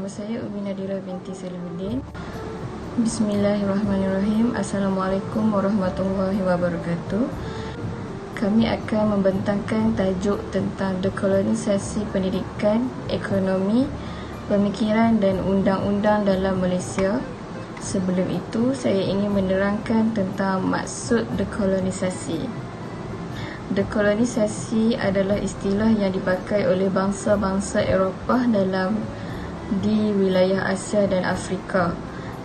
Nama saya Umi Nadira binti Salahuddin. Bismillahirrahmanirrahim. Assalamualaikum warahmatullahi wabarakatuh. Kami akan membentangkan tajuk tentang dekolonisasi pendidikan, ekonomi, pemikiran dan undang-undang dalam Malaysia. Sebelum itu, saya ingin menerangkan tentang maksud dekolonisasi. Dekolonisasi adalah istilah yang dipakai oleh bangsa-bangsa Eropah di wilayah Asia dan Afrika.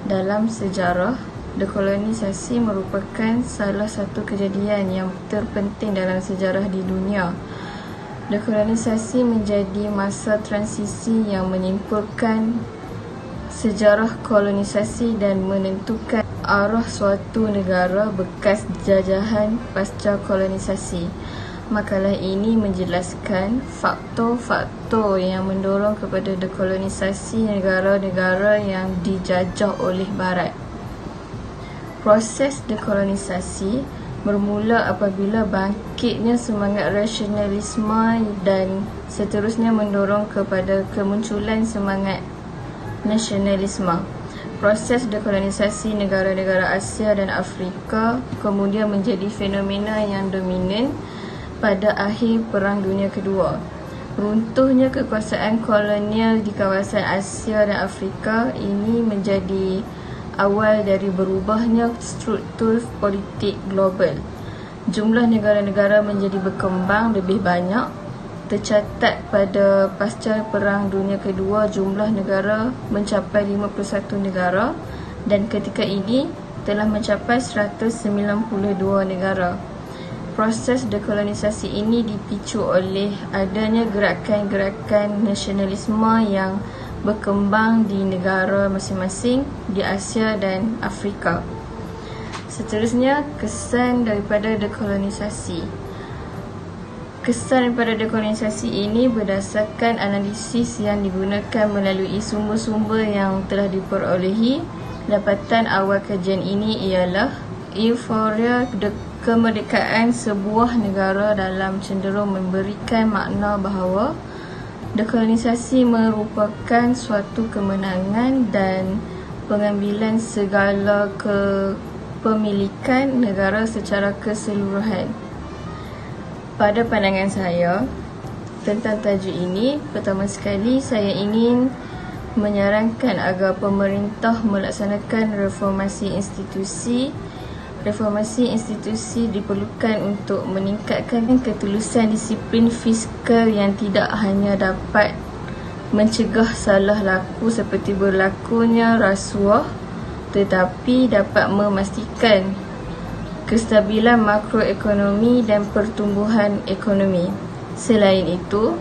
Dalam sejarah, dekolonisasi merupakan salah satu kejadian yang terpenting dalam sejarah di dunia. Dekolonisasi menjadi masa transisi yang menyimpulkan sejarah kolonisasi dan menentukan arah suatu negara bekas jajahan pasca kolonisasi. Makalah ini menjelaskan faktor-faktor yang mendorong kepada dekolonisasi negara-negara yang dijajah oleh Barat. Proses dekolonisasi bermula apabila bangkitnya semangat rasionalisme dan seterusnya mendorong kepada kemunculan semangat nasionalisme. Proses dekolonisasi negara-negara Asia dan Afrika kemudian menjadi fenomena yang dominan pada akhir Perang Dunia Kedua. Runtuhnya kekuasaan kolonial di kawasan Asia dan Afrika ini menjadi awal dari berubahnya struktur politik global. Jumlah negara-negara menjadi berkembang lebih banyak. Tercatat pada pasca Perang Dunia Kedua, jumlah negara mencapai 51 negara dan ketika ini telah mencapai 192 negara. Proses dekolonisasi ini dipicu oleh adanya gerakan-gerakan nasionalisme yang berkembang di negara masing-masing di Asia dan Afrika. Seterusnya, kesan daripada dekolonisasi. Kesan daripada dekolonisasi ini berdasarkan analisis yang digunakan melalui sumber-sumber yang telah diperolehi. Dapatan awal kajian ini ialah euforia kemerdekaan sebuah negara dalam cenderung memberikan makna bahawa dekolonisasi merupakan suatu kemenangan dan pengambilan segala kepemilikan negara secara keseluruhan. Pada pandangan saya tentang tajuk ini, pertama sekali saya ingin menyarankan agar pemerintah melaksanakan reformasi institusi. Reformasi institusi diperlukan untuk meningkatkan ketulusan disiplin fiskal yang tidak hanya dapat mencegah salah laku seperti berlakunya rasuah, tetapi dapat memastikan kestabilan makroekonomi dan pertumbuhan ekonomi. Selain itu,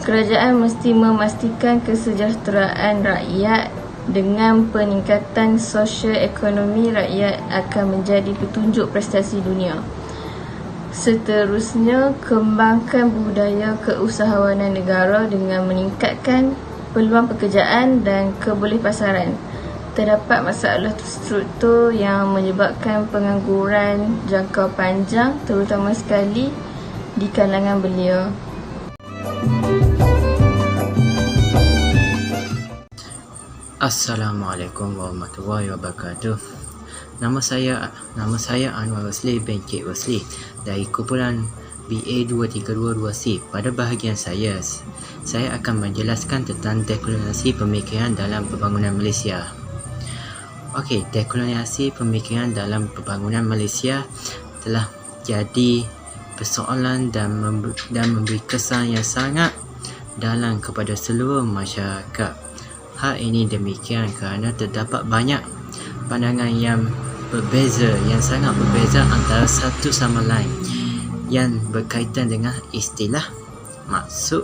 kerajaan mesti memastikan kesejahteraan rakyat. Dengan peningkatan sosial ekonomi, rakyat akan menjadi petunjuk prestasi dunia. Seterusnya, kembangkan budaya keusahawanan negara dengan meningkatkan peluang pekerjaan dan kebolehpasaran. Terdapat masalah struktur yang menyebabkan pengangguran jangka panjang, terutama sekali di kalangan belia. Assalamualaikum warahmatullahi wabarakatuh. Nama saya Anwar Wasli bin Cik Wasli dari kumpulan BA 2322C. Pada bahagian saya akan menjelaskan tentang dekolonisasi pemikiran dalam pembangunan Malaysia. Okey, dekolonisasi pemikiran dalam pembangunan Malaysia telah jadi persoalan dan memberi kesan yang sangat dalam kepada seluruh masyarakat. Hal ini demikian kerana terdapat banyak pandangan yang sangat berbeza antara satu sama lain yang berkaitan dengan istilah, maksud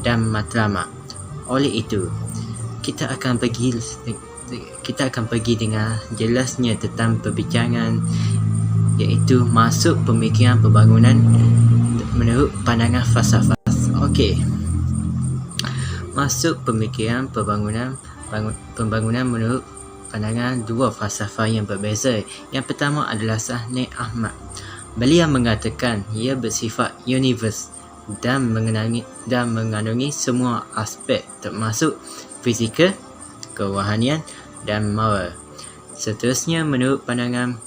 dan matlamat. Oleh itu, kita akan pergi dengan jelasnya tentang perbincangan iaitu maksud pemikiran pembangunan menurut pandangan falsafah. Okey. Masuk pemikiran pembangunan menurut pandangan dua falsafah yang berbeza. Yang pertama adalah Sahni Ahmad. Beliau mengatakan ia bersifat univers dan mengandungi semua aspek termasuk fizikal, kerohanian dan moral. Seterusnya, menurut pandangan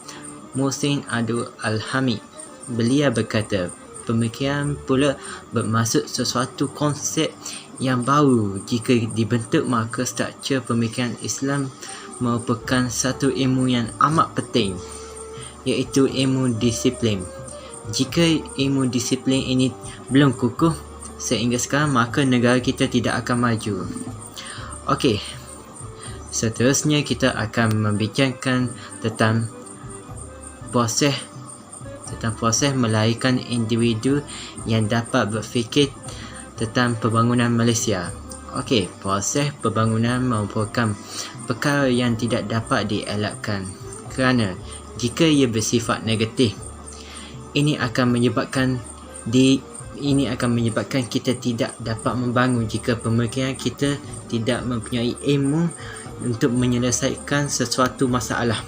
Muhsin Abdul Alhamid, beliau berkata, pemikiran pula bermaksud sesuatu konsep yang baru. Jika dibentuk, maka struktur pemikiran Islam merupakan satu ilmu yang amat penting, iaitu ilmu disiplin. Jika ilmu disiplin ini belum kukuh sehingga sekarang, maka negara kita tidak akan maju. Okey, seterusnya kita akan membicarakan tentang proses melahirkan individu yang dapat berfikir tentang pembangunan Malaysia. Okey, proses pembangunan merupakan perkara yang tidak dapat dielakkan kerana jika ia bersifat negatif, ini akan menyebabkan kita tidak dapat membangun jika pemikiran kita tidak mempunyai ilmu untuk menyelesaikan sesuatu masalah.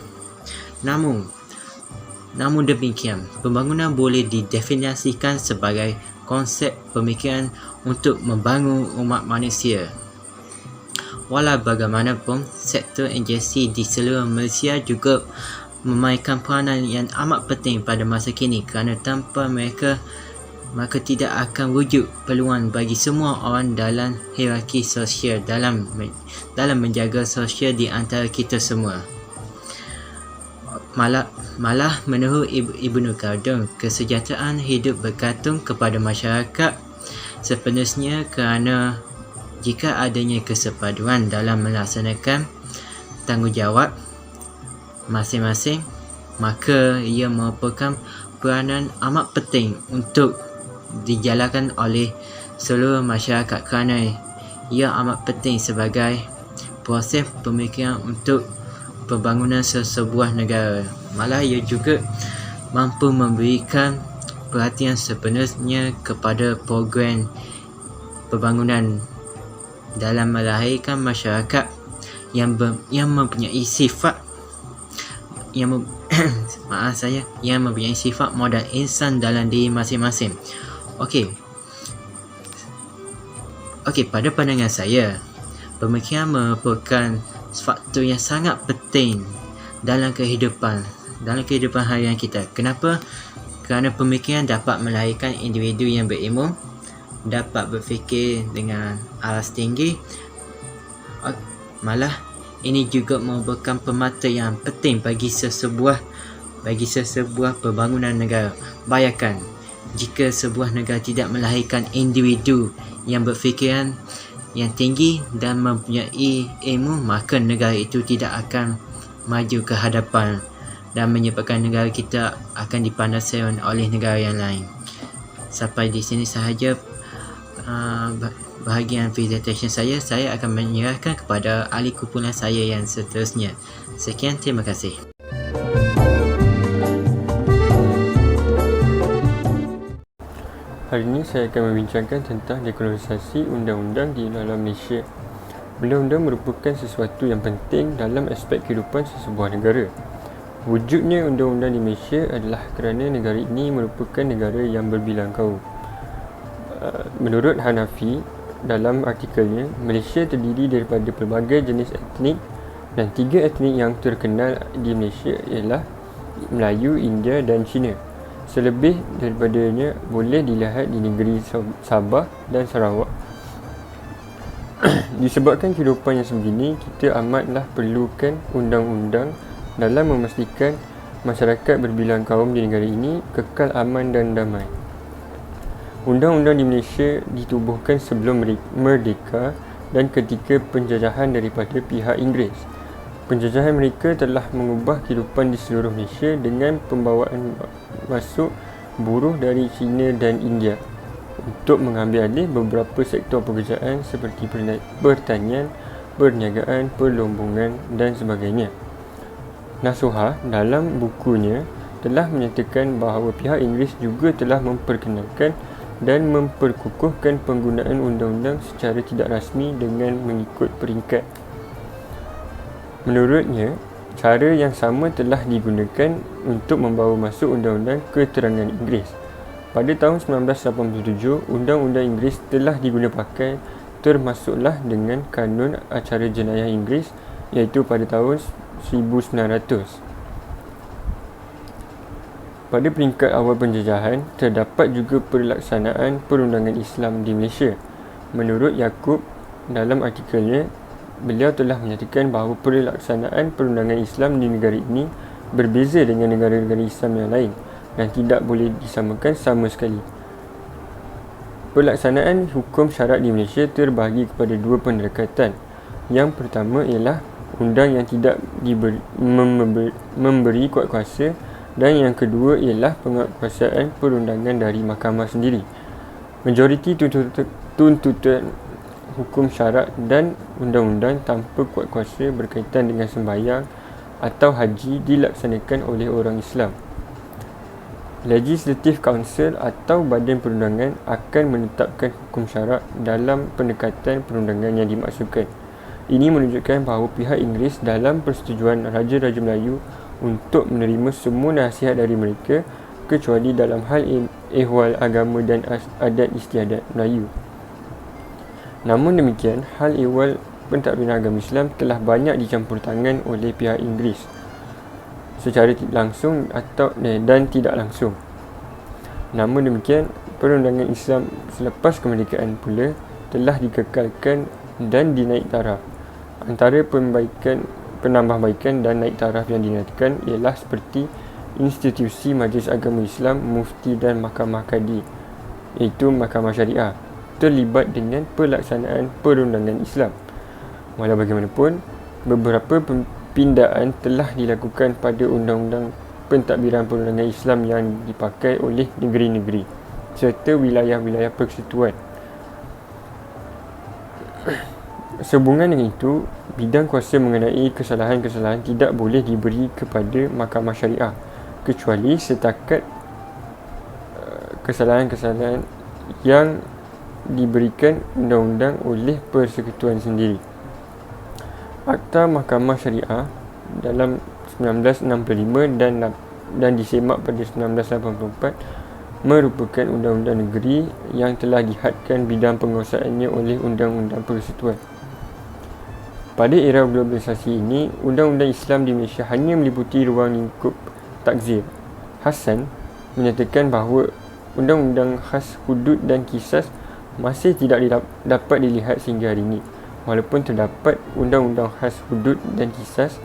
Namun demikian, pembangunan boleh didefinisikan sebagai konsep pemikiran untuk membangun umat manusia. Walau bagaimanapun, sektor agensi di seluruh Malaysia juga memainkan peranan yang amat penting pada masa kini, kerana tanpa mereka maka tidak akan wujud peluang bagi semua orang dalam hierarki sosial dalam menjaga sosial di antara kita semua. Malah menurut Ibnu Khaldun, kesejahteraan hidup bergantung kepada masyarakat sepenuhnya, kerana jika adanya kesepaduan dalam melaksanakan tanggungjawab masing-masing, maka ia merupakan peranan amat penting untuk dijalankan oleh seluruh masyarakat, kerana ia amat penting sebagai proses pemikiran untuk pembangunan sesebuah negara. Malah ia juga mampu memberikan perhatian sepenuhnya kepada program pembangunan dalam melahirkan masyarakat yang mempunyai sifat yang mempunyai sifat modal insan dalam diri masing-masing. Okey, pada pandangan saya, pemikiran merupakan faktor yang sangat penting dalam kehidupan harian kita. Kenapa? Kerana pemikiran dapat melahirkan individu yang berilmu, dapat berfikir dengan alas tinggi. Malah ini juga merupakan pemata yang penting bagi sesebuah pembangunan negara. Bayangkan jika sebuah negara tidak melahirkan individu yang berfikiran yang tinggi dan mempunyai ilmu, maka negara itu tidak akan maju ke hadapan dan menyebabkan negara kita akan dipandang seron oleh negara yang lain. Sampai di sini sahaja bahagian presentation saya. Saya akan menyerahkan kepada ahli kumpulan saya yang seterusnya. Sekian, terima kasih. Hari ini saya akan membincangkan tentang dekolonisasi undang-undang di dalam Malaysia. Undang-undang merupakan sesuatu yang penting dalam aspek kehidupan sesebuah negara. Wujudnya undang-undang di Malaysia adalah kerana negara ini merupakan negara yang berbilang kaum. Menurut Hanafi, dalam artikelnya, Malaysia terdiri daripada pelbagai jenis etnik, dan 3 etnik yang terkenal di Malaysia ialah Melayu, India dan Cina. Selebih daripadanya boleh dilihat di negeri Sabah dan Sarawak. Disebabkan kehidupan yang sebegini, kita amatlah perlukan undang-undang dalam memastikan masyarakat berbilang kaum di negara ini kekal aman dan damai. Undang-undang di Malaysia ditubuhkan sebelum merdeka dan ketika penjajahan daripada pihak Inggeris. Penjajahan mereka telah mengubah kehidupan di seluruh Malaysia dengan pembawaan masuk buruh dari China dan India untuk mengambil alih beberapa sektor pekerjaan seperti pertanian, perniagaan, perlombongan dan sebagainya. Nasuha dalam bukunya telah menyatakan bahawa pihak Inggeris juga telah memperkenalkan dan memperkukuhkan penggunaan undang-undang secara tidak rasmi dengan mengikut peringkat. Menurutnya, cara yang sama telah digunakan untuk membawa masuk undang-undang keterangan Inggeris. Pada tahun 1987, undang-undang Inggeris telah digunapakai termasuklah dengan kanun acara jenayah Inggeris iaitu pada tahun 1900. Pada peringkat awal penjajahan, terdapat juga pelaksanaan perundangan Islam di Malaysia. Menurut Yaakob, dalam artikelnya, beliau telah menyatakan bahawa pelaksanaan perundangan Islam di negara ini berbeza dengan negara-negara Islam yang lain dan tidak boleh disamakan sama sekali. Pelaksanaan hukum syarak di Malaysia terbahagi kepada dua pendekatan. Yang pertama ialah undang yang tidak memberi kuasa, dan yang kedua ialah penguatkuasaan perundangan dari mahkamah sendiri. Majoriti tuntutan hukum syarak dan undang-undang tanpa kuatkuasa berkaitan dengan sembahyang atau haji dilaksanakan oleh orang Islam. Legislative Council atau badan perundangan akan menetapkan hukum syarak dalam pendekatan perundangan yang dimaksudkan. Ini menunjukkan bahawa pihak Inggeris dalam persetujuan Raja-Raja Melayu untuk menerima semua nasihat dari mereka kecuali dalam hal ehwal agama dan adat istiadat Melayu. Namun demikian, hal ehwal pentadbiran agama Islam telah banyak dicampur tangan oleh pihak Inggeris secara langsung dan tidak langsung. Namun demikian, perundangan Islam selepas kemerdekaan pula telah dikekalkan dan dinaik taraf. Antara penambahbaikan dan naik taraf yang dinyatakan ialah seperti institusi Majlis Agama Islam, Mufti dan Mahkamah Kadi, iaitu Mahkamah Syariah, terlibat dengan pelaksanaan perundangan Islam. Walau bagaimanapun, beberapa pindaan telah dilakukan pada undang-undang pentadbiran perundangan Islam yang dipakai oleh negeri-negeri serta wilayah-wilayah persekutuan. Sehubungan dengan itu, bidang kuasa mengenai kesalahan-kesalahan tidak boleh diberi kepada Mahkamah Syariah kecuali setakat kesalahan-kesalahan yang diberikan undang-undang oleh persekutuan sendiri. Akta Mahkamah Syariah dalam 1965 dan disemak pada 1984 merupakan undang-undang negeri yang telah dihadkan bidang penguasaannya oleh Undang-Undang Persekutuan. Pada era globalisasi ini, undang-undang Islam di Malaysia hanya meliputi ruang lingkup takzir. Hassan menyatakan bahawa undang-undang khas hudud dan kisas masih tidak dapat dilihat sehingga hari ini, walaupun terdapat undang-undang khas hudud dan kisas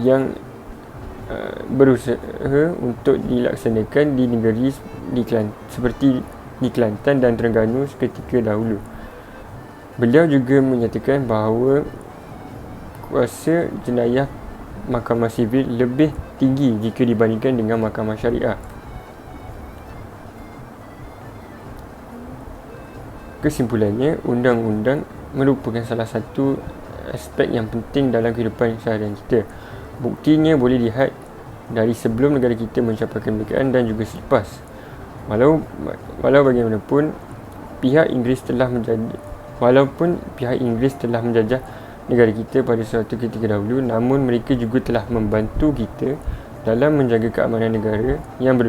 yang berusaha untuk dilaksanakan di negeri seperti di Kelantan dan Terengganu seketika dahulu. Beliau juga menyatakan bahawa kuasa jenayah Mahkamah Sivil lebih tinggi jika dibandingkan dengan Mahkamah Syariah. Kesimpulannya, undang-undang merupakan salah satu aspek yang penting dalam kehidupan seharian kita. Buktinya boleh dilihat dari sebelum negara kita mencapai kemerdekaan dan juga selepas. Walau bagaimanapun, pihak Inggeris telah menjajah negara kita pada suatu ketika dahulu, namun mereka juga telah membantu kita dalam menjaga keamanan negara yang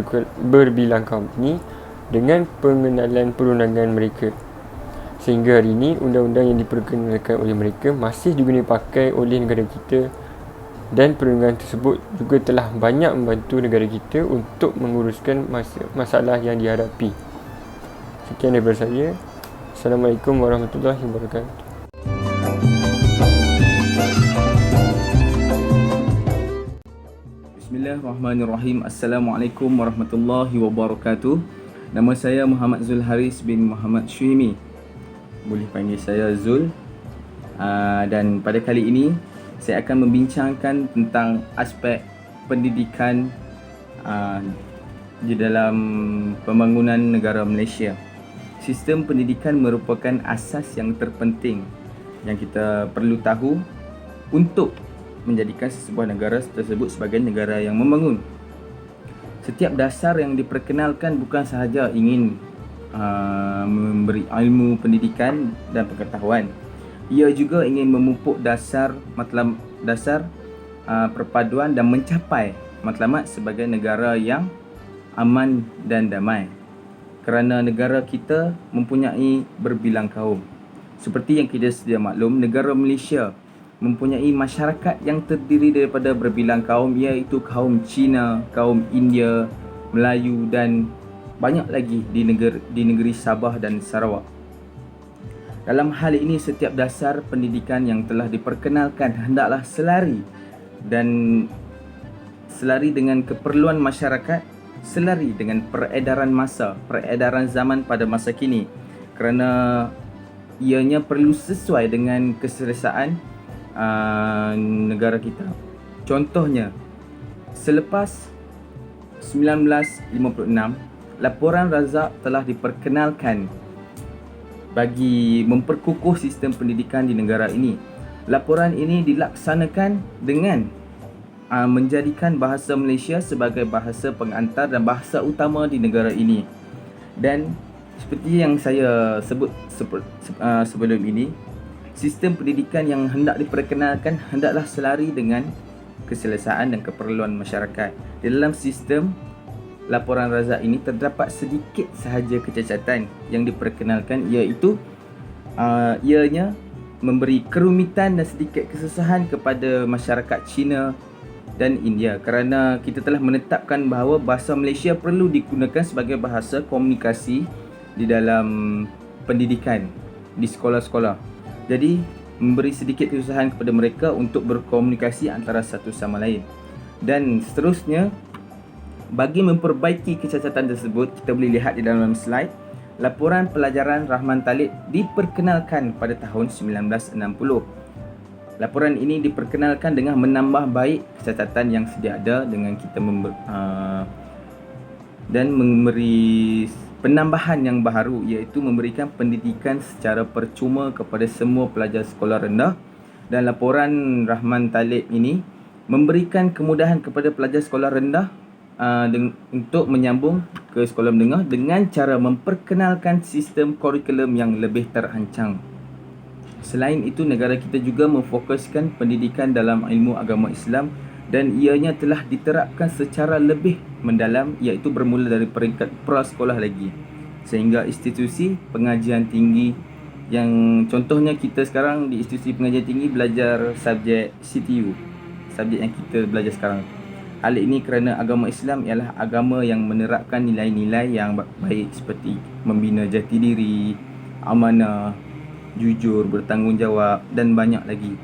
berbilang kaum ini dengan pengenalan perundangan mereka. Sehingga hari ini, undang-undang yang diperkenalkan oleh mereka masih juga dipakai oleh negara kita, dan perundangan tersebut juga telah banyak membantu negara kita untuk menguruskan masalah yang dihadapi. Sekian daripada saya. Assalamualaikum warahmatullahi wabarakatuh. Bismillahirrahmanirrahim. Assalamualaikum warahmatullahi wabarakatuh. Nama saya Muhammad Zul Haris bin Muhammad Syuimi. Boleh panggil saya Zul. Dan pada kali ini saya akan membincangkan tentang aspek pendidikan di dalam pembangunan negara Malaysia. Sistem pendidikan merupakan asas yang terpenting yang kita perlu tahu untuk menjadikan sebuah negara tersebut sebagai negara yang membangun. Setiap dasar yang diperkenalkan bukan sahaja ingin memberi ilmu pendidikan dan pengetahuan. Ia juga ingin memupuk dasar perpaduan dan mencapai matlamat sebagai negara yang aman dan damai. Kerana negara kita mempunyai berbilang kaum. Seperti yang kita sedia maklum, negara Malaysia mempunyai masyarakat yang terdiri daripada berbilang kaum, iaitu kaum Cina, kaum India, Melayu dan banyak lagi di negeri Sabah dan Sarawak. Dalam hal ini, setiap dasar pendidikan yang telah diperkenalkan hendaklah selari dengan keperluan masyarakat, selari dengan peredaran masa, peredaran zaman pada masa kini, kerana ianya perlu sesuai dengan keselesaan negara kita. Contohnya, selepas 1956, laporan Razak telah diperkenalkan bagi memperkukuh sistem pendidikan di negara ini. Laporan ini dilaksanakan dengan menjadikan bahasa Malaysia sebagai bahasa pengantar dan bahasa utama di negara ini. Dan seperti yang saya sebut sebelum ini, sistem pendidikan yang hendak diperkenalkan hendaklah selari dengan keselesaan dan keperluan masyarakat. Di dalam sistem laporan Razak ini terdapat sedikit sahaja kecacatan yang diperkenalkan, iaitu ianya memberi kerumitan dan sedikit kesusahan kepada masyarakat Cina dan India, kerana kita telah menetapkan bahawa bahasa Malaysia perlu digunakan sebagai bahasa komunikasi di dalam pendidikan di sekolah-sekolah. Jadi memberi sedikit kesusahan kepada mereka untuk berkomunikasi antara satu sama lain. Dan seterusnya, bagi memperbaiki kecacatan tersebut, kita boleh lihat di dalam slide, laporan pelajaran Rahman Talib diperkenalkan pada tahun 1960. Laporan ini diperkenalkan dengan menambah baik kecacatan yang sedia ada dengan kita dan memberi penambahan yang baru, iaitu memberikan pendidikan secara percuma kepada semua pelajar sekolah rendah. Dan laporan Rahman Talib ini memberikan kemudahan kepada pelajar sekolah rendah untuk menyambung ke sekolah menengah dengan cara memperkenalkan sistem kurikulum yang lebih terancang. Selain itu, negara kita juga memfokuskan pendidikan dalam ilmu agama Islam dan ianya telah diterapkan secara lebih mendalam, iaitu bermula dari peringkat prasekolah lagi sehingga institusi pengajian tinggi, yang contohnya kita sekarang di institusi pengajian tinggi belajar subjek CTU, subjek yang kita belajar sekarang. Hal ini kerana agama Islam ialah agama yang menerapkan nilai-nilai yang baik seperti membina jati diri, amanah, jujur, bertanggungjawab dan banyak lagi.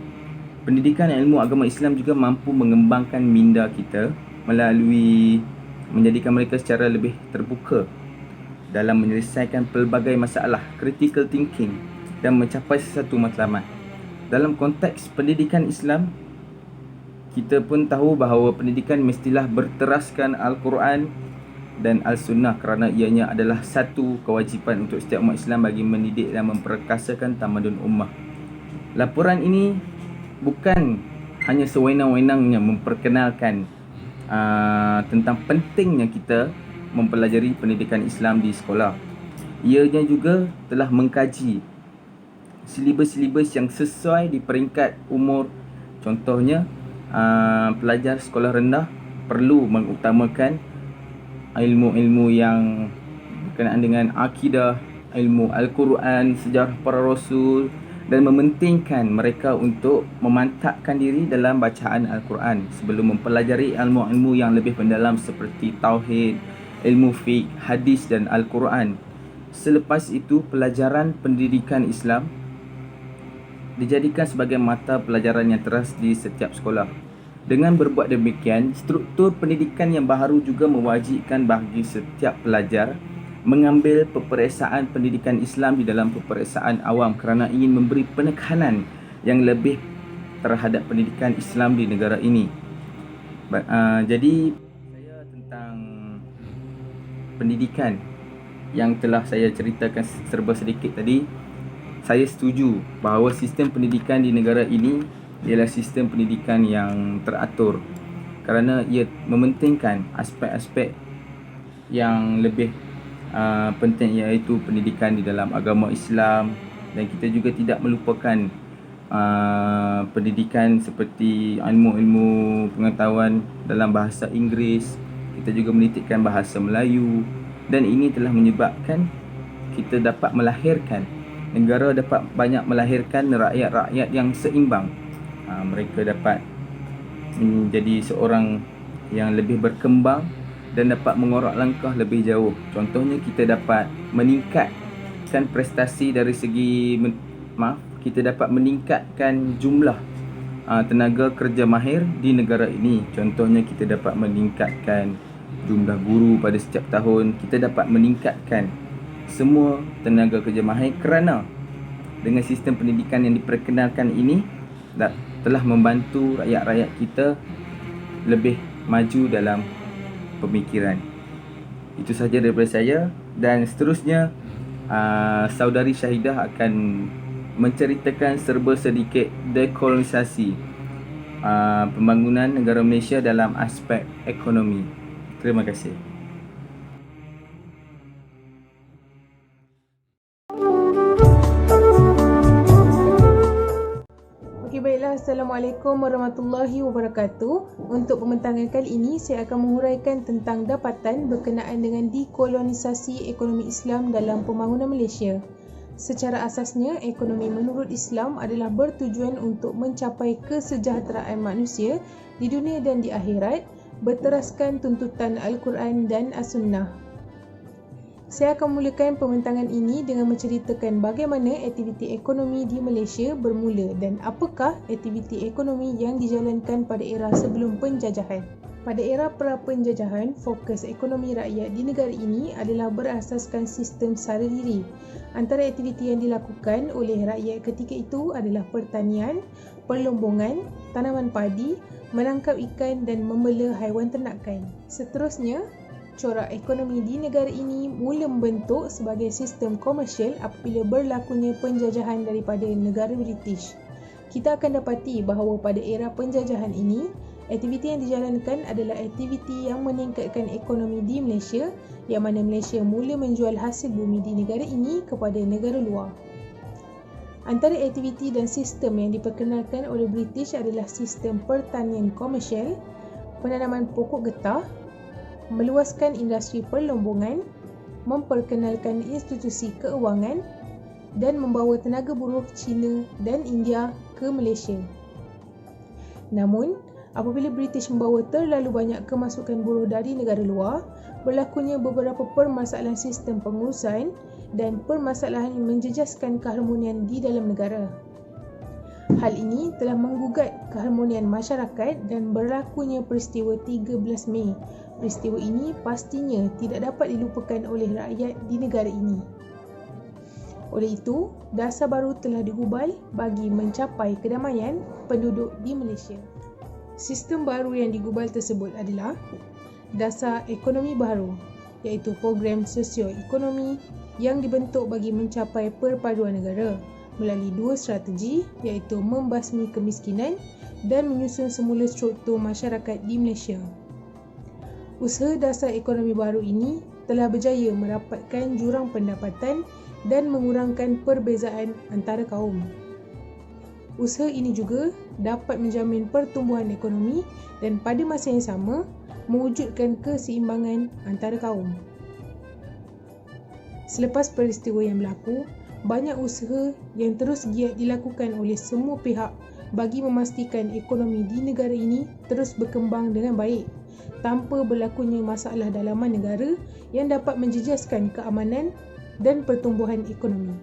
Pendidikan ilmu agama Islam juga mampu mengembangkan minda kita melalui menjadikan mereka secara lebih terbuka dalam menyelesaikan pelbagai masalah, critical thinking dan mencapai sesuatu matlamat. Dalam konteks pendidikan Islam, kita pun tahu bahawa pendidikan mestilah berteraskan Al-Quran dan Al-Sunnah, kerana ianya adalah satu kewajipan untuk setiap umat Islam bagi mendidik dan memperkasakan tamadun ummah. Laporan ini bukan hanya sewenang-wenangnya memperkenalkan tentang pentingnya kita mempelajari pendidikan Islam di sekolah. Ianya juga telah mengkaji silibus-silibus yang sesuai di peringkat umur. Contohnya, pelajar sekolah rendah perlu mengutamakan ilmu-ilmu yang berkenaan dengan akidah, ilmu Al-Quran, sejarah para Rasul, dan mementingkan mereka untuk memantapkan diri dalam bacaan Al-Quran sebelum mempelajari ilmu-ilmu yang lebih mendalam seperti Tauhid, ilmu fiqh, hadis dan Al-Quran. Selepas itu, pelajaran pendidikan Islam dijadikan sebagai mata pelajaran yang teras di setiap sekolah. Dengan berbuat demikian, struktur pendidikan yang baharu juga mewajibkan bagi setiap pelajar mengambil peperiksaan pendidikan Islam di dalam peperiksaan awam kerana ingin memberi penekanan yang lebih terhadap pendidikan Islam di negara ini. Jadi, saya tentang pendidikan yang telah saya ceritakan serba sedikit tadi, saya setuju bahawa sistem pendidikan di negara ini ialah sistem pendidikan yang teratur kerana ia mementingkan aspek-aspek yang lebih penting, iaitu pendidikan di dalam agama Islam, dan kita juga tidak melupakan pendidikan seperti ilmu-ilmu pengetahuan dalam bahasa Inggeris. Kita juga menitikkan bahasa Melayu, dan ini telah menyebabkan kita dapat melahirkan negara dapat banyak melahirkan rakyat-rakyat yang seimbang. Mereka dapat menjadi seorang yang lebih berkembang dan dapat mengorak langkah lebih jauh. Contohnya, kita dapat meningkatkan prestasi dari segi kita dapat meningkatkan jumlah tenaga kerja mahir di negara ini. Contohnya, kita dapat meningkatkan jumlah guru pada setiap tahun. Kita dapat meningkatkan semua tenaga kerja mahir kerana dengan sistem pendidikan yang diperkenalkan ini telah membantu rakyat-rakyat kita lebih maju dalam pemikiran. Itu sahaja daripada saya, dan seterusnya saudari Syahidah akan menceritakan serba sedikit dekolonisasi pembangunan negara Malaysia dalam aspek ekonomi. Terima kasih. Baiklah, Assalamualaikum warahmatullahi wabarakatuh. Untuk pembentangan kali ini, saya akan menguraikan tentang dapatan berkenaan dengan dekolonisasi ekonomi Islam dalam pembangunan Malaysia. Secara asasnya, ekonomi menurut Islam adalah bertujuan untuk mencapai kesejahteraan manusia di dunia dan di akhirat, berteraskan tuntutan Al-Quran dan As-Sunnah. Saya akan memulakan pembentangan ini dengan menceritakan bagaimana aktiviti ekonomi di Malaysia bermula dan apakah aktiviti ekonomi yang dijalankan pada era sebelum penjajahan. Pada era pra-penjajahan, fokus ekonomi rakyat di negara ini adalah berasaskan sistem sara diri. Antara aktiviti yang dilakukan oleh rakyat ketika itu adalah pertanian, perlombongan, tanaman padi, menangkap ikan dan membela haiwan ternakan. Seterusnya, corak ekonomi di negara ini mula membentuk sebagai sistem komersial apabila berlakunya penjajahan daripada negara British. Kita akan dapati bahawa pada era penjajahan ini, aktiviti yang dijalankan adalah aktiviti yang meningkatkan ekonomi di Malaysia, yang mana Malaysia mula menjual hasil bumi di negara ini kepada negara luar. Antara aktiviti dan sistem yang diperkenalkan oleh British adalah sistem pertanian komersial, penanaman pokok getah, meluaskan industri perlombongan, memperkenalkan institusi keuangan dan membawa tenaga buruh Cina dan India ke Malaysia. Namun, apabila British membawa terlalu banyak kemasukan buruh dari negara luar, berlakunya beberapa permasalahan sistem pengurusan dan permasalahan yang menjejaskan keharmonian di dalam negara. Hal ini telah menggugat keharmonian masyarakat dan berlakunya peristiwa 13 Mei. Peristiwa ini pastinya tidak dapat dilupakan oleh rakyat di negara ini. Oleh itu, dasar baru telah digubal bagi mencapai kedamaian penduduk di Malaysia. Sistem baru yang digubal tersebut adalah dasar ekonomi baru, iaitu program sosioekonomi yang dibentuk bagi mencapai perpaduan negara melalui dua strategi, iaitu membasmi kemiskinan dan menyusun semula struktur masyarakat di Malaysia. Usaha dasar ekonomi baru ini telah berjaya merapatkan jurang pendapatan dan mengurangkan perbezaan antara kaum. Usaha ini juga dapat menjamin pertumbuhan ekonomi dan pada masa yang sama mewujudkan keseimbangan antara kaum. Selepas peristiwa yang berlaku, banyak usaha yang terus giat dilakukan oleh semua pihak bagi memastikan ekonomi di negara ini terus berkembang dengan baik tanpa berlakunya masalah dalaman negara yang dapat menjejaskan keamanan dan pertumbuhan ekonomi.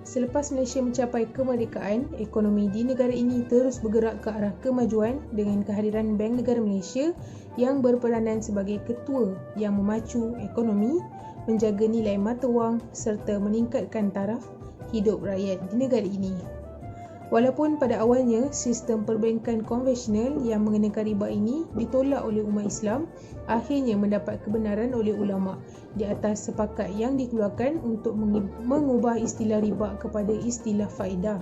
Selepas Malaysia mencapai kemerdekaan, ekonomi di negara ini terus bergerak ke arah kemajuan dengan kehadiran Bank Negara Malaysia yang berperanan sebagai ketua yang memacu ekonomi, menjaga nilai mata wang serta meningkatkan taraf hidup rakyat di negara ini. Walaupun pada awalnya sistem perbankan konvensional yang mengenakan riba ini ditolak oleh umat Islam, akhirnya mendapat kebenaran oleh ulama di atas sepakat yang dikeluarkan untuk mengubah istilah riba kepada istilah faedah.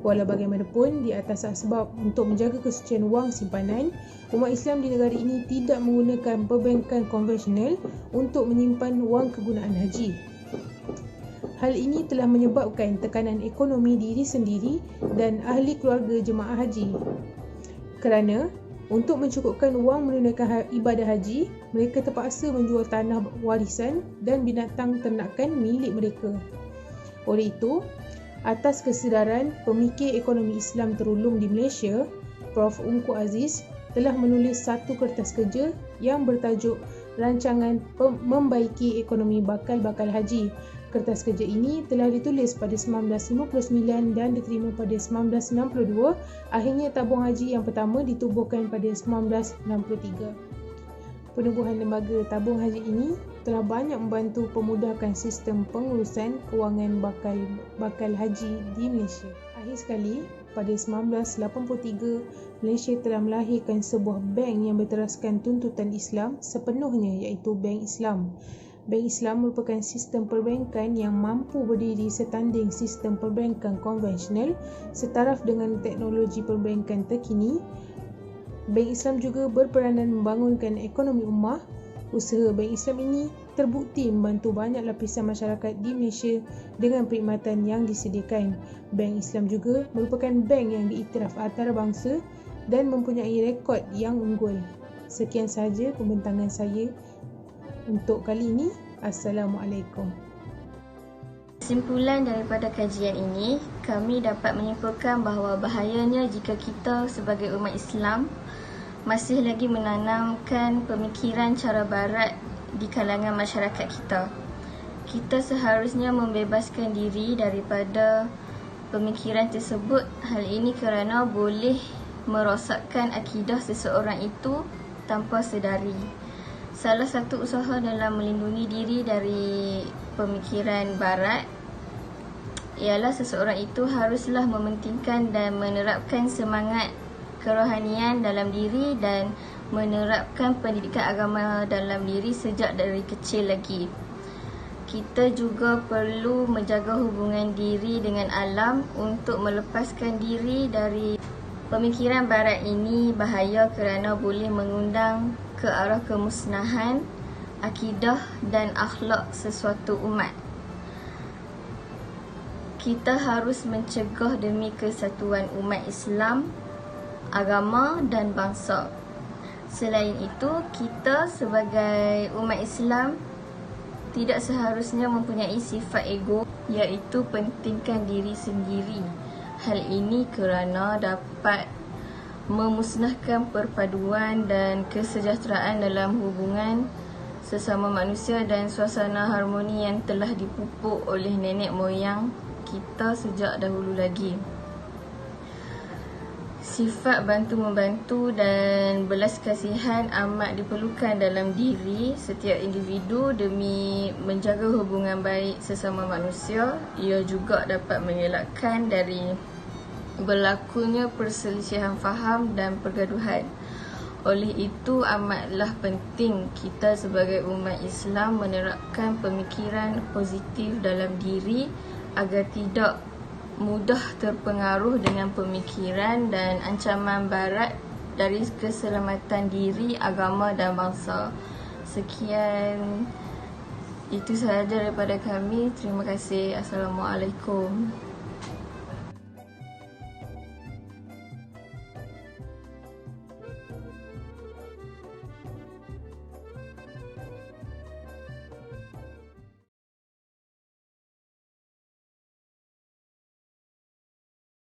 Walau bagaimanapun, di atas sebab untuk menjaga kesucian wang simpanan, umat Islam di negara ini tidak menggunakan perbankan konvensional untuk menyimpan wang kegunaan haji. Hal ini telah menyebabkan tekanan ekonomi diri sendiri dan ahli keluarga jemaah haji. Kerana untuk mencukupkan wang menunaikan ibadah haji, mereka terpaksa menjual tanah warisan dan binatang ternakan milik mereka. Oleh itu, atas kesedaran pemikir ekonomi Islam terulung di Malaysia, Prof. Ungku Aziz telah menulis satu kertas kerja yang bertajuk Rancangan Membaiki Ekonomi Bakal-Bakal Haji. Kertas kerja ini telah ditulis pada 1959 dan diterima pada 1962. Akhirnya tabung haji yang pertama ditubuhkan pada 1963. Penubuhan lembaga tabung haji ini telah banyak membantu pemudahkan sistem pengurusan kewangan bakal haji di Malaysia. Akhir sekali, pada 1983, Malaysia telah melahirkan sebuah bank yang berteraskan tuntutan Islam sepenuhnya, iaitu Bank Islam. Bank Islam merupakan sistem perbankan yang mampu berdiri setanding sistem perbankan konvensional setaraf dengan teknologi perbankan terkini. Bank Islam juga berperanan membangunkan ekonomi ummah. Usaha Bank Islam ini terbukti membantu banyak lapisan masyarakat di Malaysia dengan perkhidmatan yang disediakan. Bank Islam juga merupakan bank yang diiktiraf antarabangsa dan mempunyai rekod yang unggul. Sekian sahaja pembentangan saya untuk kali ini. Assalamualaikum. Kesimpulan daripada kajian ini, kami dapat menyimpulkan bahawa bahayanya jika kita sebagai umat Islam masih lagi menanamkan pemikiran cara barat di kalangan masyarakat kita. Kita seharusnya membebaskan diri daripada pemikiran tersebut. Hal ini kerana boleh merosakkan akidah seseorang itu tanpa sedari. Salah satu usaha dalam melindungi diri dari pemikiran barat ialah seseorang itu haruslah mementingkan dan menerapkan semangat kerohanian dalam diri dan menerapkan pendidikan agama dalam diri sejak dari kecil lagi. Kita juga perlu menjaga hubungan diri dengan alam untuk melepaskan diri dari pemikiran barat ini. Bahaya kerana boleh mengundang ke arah kemusnahan akidah dan akhlak sesuatu umat. Kita harus mencegah demi kesatuan umat Islam, agama dan bangsa. Selain itu, kita sebagai umat Islam tidak seharusnya mempunyai sifat ego, iaitu pentingkan diri sendiri. Hal ini kerana dapat memusnahkan perpaduan dan kesejahteraan dalam hubungan sesama manusia dan suasana harmoni yang telah dipupuk oleh nenek moyang kita sejak dahulu lagi. Sifat bantu-membantu dan belas kasihan amat diperlukan dalam diri setiap individu demi menjaga hubungan baik sesama manusia. Ia juga dapat mengelakkan dari berlakunya perselisihan faham dan pergaduhan. Oleh itu, amatlah penting kita sebagai umat Islam menerapkan pemikiran positif dalam diri agar tidak mudah terpengaruh dengan pemikiran dan ancaman barat dari keselamatan diri, agama dan bangsa. Sekian, itu sahaja daripada kami. Terima kasih. Assalamualaikum.